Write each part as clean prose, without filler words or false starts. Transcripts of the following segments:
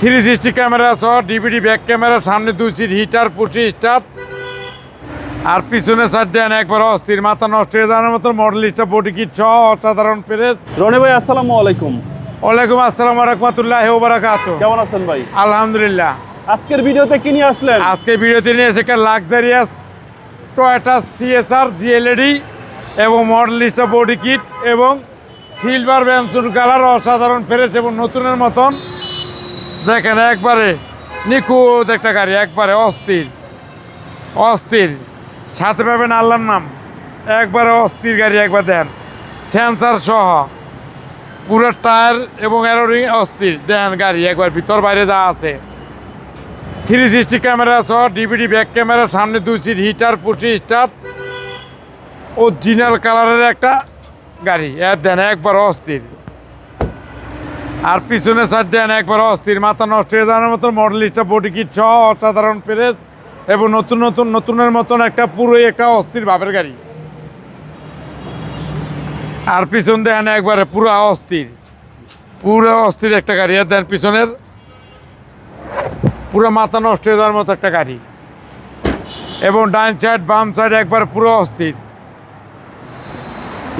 360 camera সহ DVD back camera, সামনে 2 seat heater, push start, আর পিছনে সাইড দেন একবার অস্থির, মাথা নষ্ট হয়ে যাওয়ার মতো মডেলিস্টা বডি কিট সহ অসাধারণ পেরেস। রনি ভাই আসসালামু আলাইকুম। ওয়ালাইকুম আসসালাম ওয়া রাহমাতুল্লাহি ওয়া বারাকাতুহু। কেমন আছেন ভাই? আলহামদুলিল্লাহ। আজকের ভিডিওতে কি নিয়ে আসলেন? আজকে ভিডিওতে নিয়ে এসে একটা লাক্সারিয়াস টয়োটা সিএসআর জিএলইডি এবং মডেলিস্টা বডি কিট এবং সিলভার ব্যানসুন কালার, অসাধারণ ফ্রেশ এবং নতুনের মতন। দেখেন একবারে নিখুঁত একটা গাড়ি, একবারে অস্থির অস্থির, সাথে পাবেন আল্লাহর নাম, একবারে অস্থির গাড়ি। একবার দেন সেন্সার সহ পুরো টায়ার এবং অ্যারোরিং অস্থির। দেন গাড়ি একবার ভিতর বাইরে যা আছে, 360 ক্যামেরা সহ ডিভিডি ব্যাক ক্যামেরা, সামনে 2 seat heater, push start, original কালারের একটা গাড়ি। দেন একবার অস্থির, আর পিছনে সাইড দেন একবার অস্থির, মাথা নষ্ট হয়ে যাওয়ার মতো মডেলিস্টা বডি কিট সহ অসাধারণ ফ্রেশ এবং নতুনের মতন একটা পুরোই একটা অস্থির ভাবের গাড়ি। আর পিছন দেন একবারে পুরো অস্থির একটা গাড়ি। আর দেন পিছনের পুরো মাথা নষ্ট হয়ে যাওয়ার মতো একটা গাড়ি, এবং ডান সাইড বাম সাইড একবার পুরো অস্থির।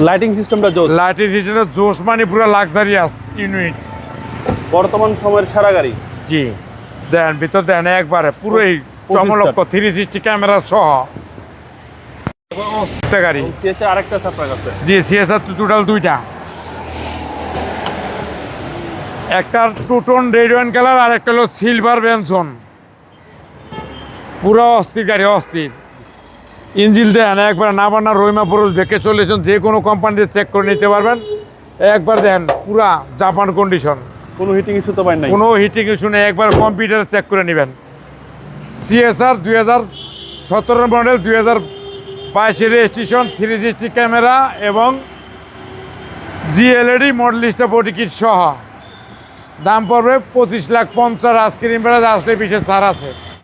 লাইটিং সিস্টেমটা জোস। লাইটিং সিস্টেমের জোশ মানে পুরো লাক্সারিয়াস ইউনিট, বর্তমান সময়ের সেরা গাড়ি। জি। দেন ভিতর দেন একবারে পুরোই চমলক্ষ, 360 ক্যামেরা সহ একটা গাড়ি। সিএসআর আরেকটা আছে আপনার কাছে? জি, সিএসআর টোটাল 2টা, একটা টুটন রেড ওয়াইন কালার আর একটা হলো সিলভার ব্যানসন। পুরো অস্থির গাড়ি, অস্থির ইঞ্জিল দেন একবার না বান্না রহিমা পুরুষ ভেকে চলেছেন, যে কোনো কোম্পানিতে চেক করে নিতে পারবেন। একবার দেন পুরা জাপান কন্ডিশন, কোনো হিটিং ইস্যু তো পাই নাই? কোনো হিটিং ইস্যু নেই, একবার কম্পিউটারে চেক করে নেবেন। সিএসআর 2017 মডেল, 2022 রেজিস্ট্রেশন, 360 ক্যামেরা এবং জিএলইডি মডেলিস্টা বডি কিট সহ। দাম পড়বে 25,50,000। আজকের ইম্পারেজ আসলে বিশেষ ছাড় আছে।